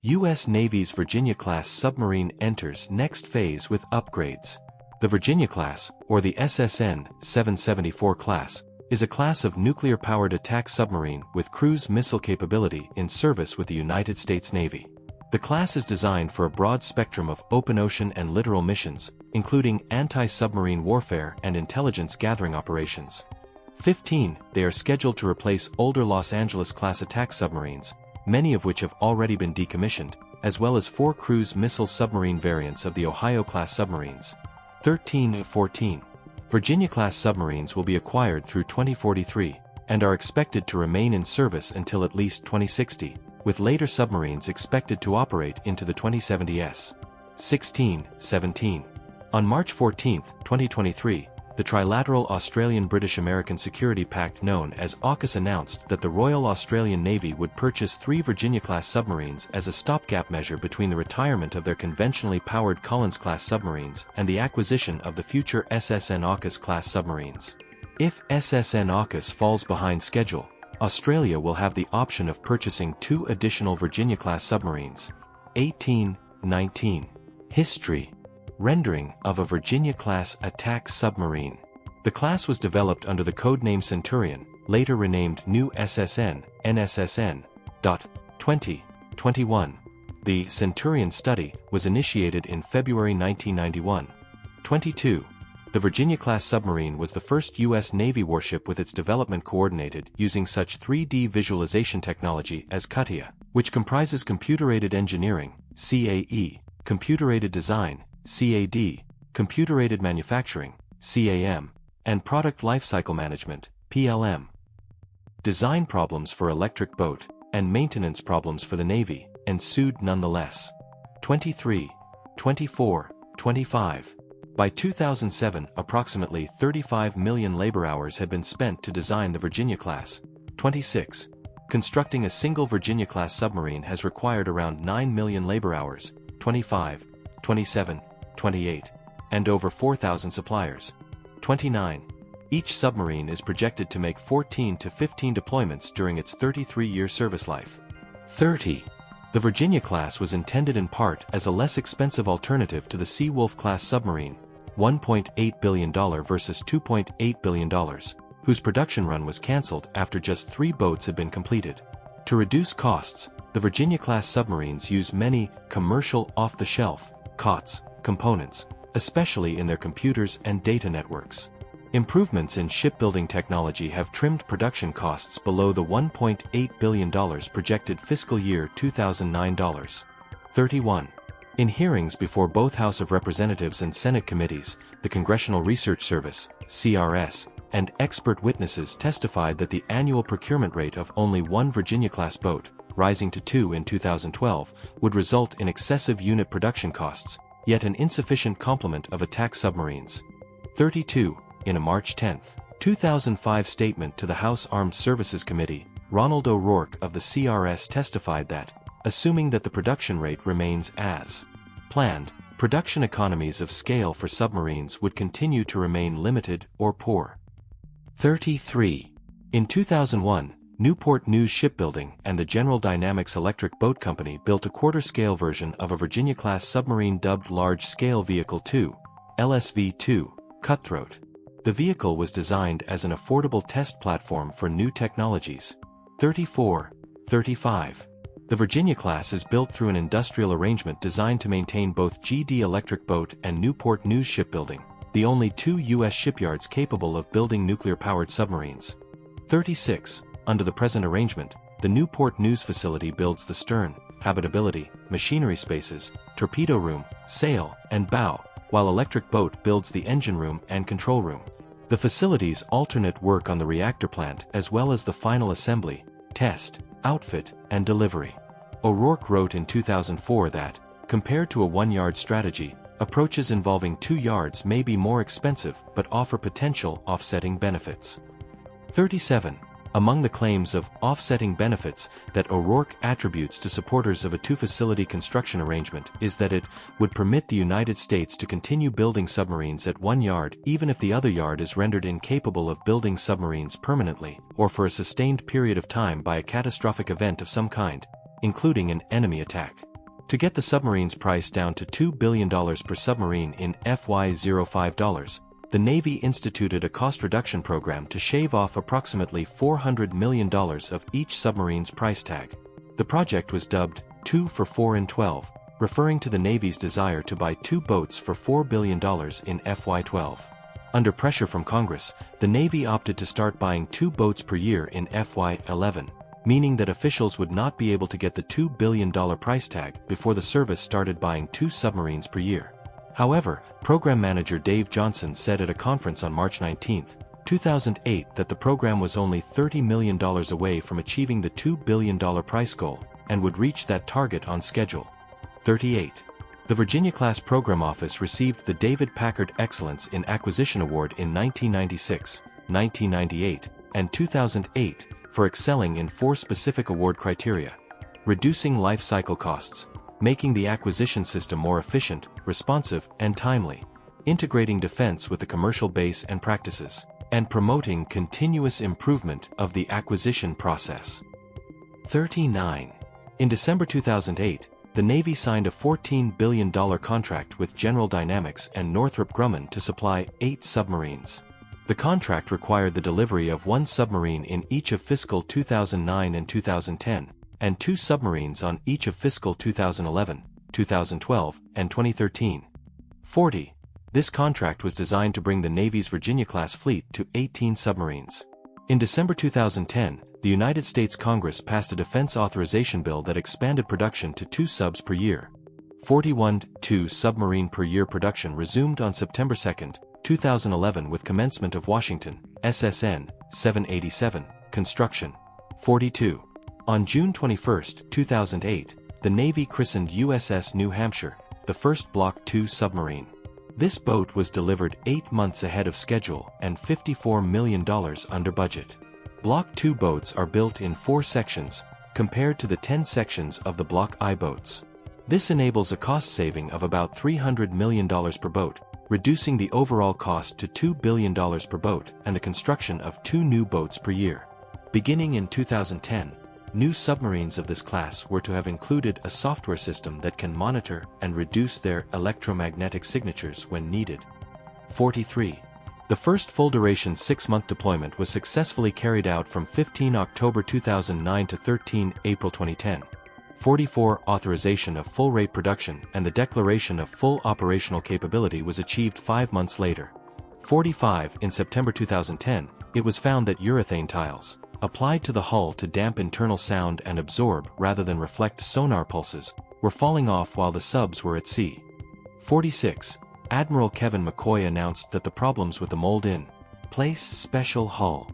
U.S. Navy's Virginia-class submarine enters next phase with upgrades. The Virginia-class, or the SSN 774 class, is a class of nuclear-powered attack submarine with cruise missile capability in service with the United States Navy. The class is designed for a broad spectrum of open ocean and littoral missions, including anti-submarine warfare and intelligence gathering operations. 15. They are scheduled to replace older Los Angeles-class attack submarines, many of which have already been decommissioned, as well as 4 cruise missile submarine variants of the Ohio-class submarines. 13. 14. Virginia-class submarines will be acquired through 2043, and are expected to remain in service until at least 2060, with later submarines expected to operate into the 2070s. 16. 17. On March 14, 2023, the trilateral Australian-British-American Security Pact known as AUKUS announced that the Royal Australian Navy would purchase 3 Virginia-class submarines as a stopgap measure between the retirement of their conventionally powered Collins-class submarines and the acquisition of the future SSN AUKUS-class submarines. If SSN AUKUS falls behind schedule, Australia will have the option of purchasing 2 additional Virginia-class submarines. 18. 19. History. Rendering of a Virginia-class attack submarine. The class was developed under the codename Centurion, later renamed New SSN, NSSN. 2021. The Centurion study was initiated in February 1991. 22. The Virginia-class submarine was the first U.S. Navy warship with its development coordinated using such 3D visualization technology as CUTIA, which comprises computer-aided engineering, CAE, computer-aided design, CAD, computer-aided manufacturing, CAM, and product lifecycle management, PLM. Design problems for electric boat, and maintenance problems for the Navy, ensued nonetheless. 23, 24, 25. By 2007, approximately 35 million labor hours had been spent to design the Virginia-class. 26. Constructing a single Virginia-class submarine has required around 9 million labor hours. 25, 27, 28, and over 4,000 suppliers. 29. Each submarine is projected to make 14 to 15 deployments during its 33-year service life. 30. The Virginia-class was intended in part as a less expensive alternative to the Seawolf-class submarine, $1.8 billion versus $2.8 billion, whose production run was cancelled after just 3 boats had been completed. To reduce costs, the Virginia-class submarines use many commercial off-the-shelf COTS components, especially in their computers and data networks. Improvements in shipbuilding technology have trimmed production costs below the $1.8 billion projected fiscal year 2009 dollars. 31. In hearings before both House of Representatives and Senate committees, the Congressional Research Service, CRS, and expert witnesses testified that the annual procurement rate of only 1 Virginia-class boat, rising to 2 in 2012, would result in excessive unit production costs, yet an insufficient complement of attack submarines. 32. In a March 10, 2005 statement to the House Armed Services Committee, Ronald O'Rourke of the CRS testified that, assuming that the production rate remains as planned, production economies of scale for submarines would continue to remain limited or poor. 33. In 2001, Newport News Shipbuilding and the General Dynamics Electric Boat Company built a quarter-scale version of a Virginia-class submarine dubbed Large Scale Vehicle 2, LSV-2, Cutthroat. The vehicle was designed as an affordable test platform for new technologies. 34. 35. The Virginia-class is built through an industrial arrangement designed to maintain both GD Electric Boat and Newport News Shipbuilding, the only 2 U.S. shipyards capable of building nuclear-powered submarines. 36. Under the present arrangement, the Newport News facility builds the stern, habitability, machinery spaces, torpedo room, sail, and bow, while Electric Boat builds the engine room and control room. The facilities alternate work on the reactor plant as well as the final assembly, test, outfit, and delivery. O'Rourke wrote in 2004 that, compared to a 1-yard strategy, approaches involving 2 yards may be more expensive but offer potential offsetting benefits. 37. Among the claims of offsetting benefits that O'Rourke attributes to supporters of a 2-facility construction arrangement is that it would permit the United States to continue building submarines at 1 yard even if the other yard is rendered incapable of building submarines permanently or for a sustained period of time by a catastrophic event of some kind, including an enemy attack. To get the submarine's price down to $2 billion per submarine in FY05, the Navy instituted a cost reduction program to shave off approximately $400 million of each submarine's price tag. The project was dubbed 2 for 4 in 12, referring to the Navy's desire to buy 2 boats for $4 billion in FY12. Under pressure from Congress, the Navy opted to start buying 2 boats per year in FY11, meaning that officials would not be able to get the $2 billion price tag before the service started buying 2 submarines per year. However, Program Manager Dave Johnson said at a conference on March 19, 2008 that the program was only $30 million away from achieving the $2 billion price goal, and would reach that target on schedule. 38. The Virginia-class program office received the David Packard Excellence in Acquisition Award in 1996, 1998, and 2008 for excelling in 4 specific award criteria: reducing life cycle costs, making the acquisition system more efficient, responsive, and timely, integrating defense with the commercial base and practices, and promoting continuous improvement of the acquisition process. 39. In December 2008, the Navy signed a $14 billion contract with General Dynamics and Northrop Grumman to supply 8 submarines. The contract required the delivery of 1 submarine in each of fiscal 2009 and 2010, and 2 submarines on each of fiscal 2011, 2012, and 2013. 40. This contract was designed to bring the Navy's Virginia-class fleet to 18 submarines. In December 2010, the United States Congress passed a defense authorization bill that expanded production to 2 subs per year. 41. 2 submarine per year production resumed on September 2, 2011 with commencement of Washington, SSN, 787, construction. 42. On June 21, 2008, the Navy christened USS New Hampshire, the first Block II submarine. This boat was delivered 8 months ahead of schedule and $54 million under budget. Block II boats are built in 4 sections, compared to the 10 sections of the Block I boats. This enables a cost saving of about $300 million per boat, reducing the overall cost to $2 billion per boat and the construction of 2 new boats per year. Beginning in 2010, new submarines of this class were to have included a software system that can monitor and reduce their electromagnetic signatures when needed. 43. The first full-duration 6-month deployment was successfully carried out from 15 October 2009 to 13 April 2010. 44. Authorization of full-rate production and the declaration of full operational capability was achieved 5 months later. 45. In September 2010, it was found that urethane tiles, applied to the hull to damp internal sound and absorb rather than reflect sonar pulses, were falling off while the subs were at sea. 46. Admiral Kevin McCoy announced that the problems with the mold-in place special hull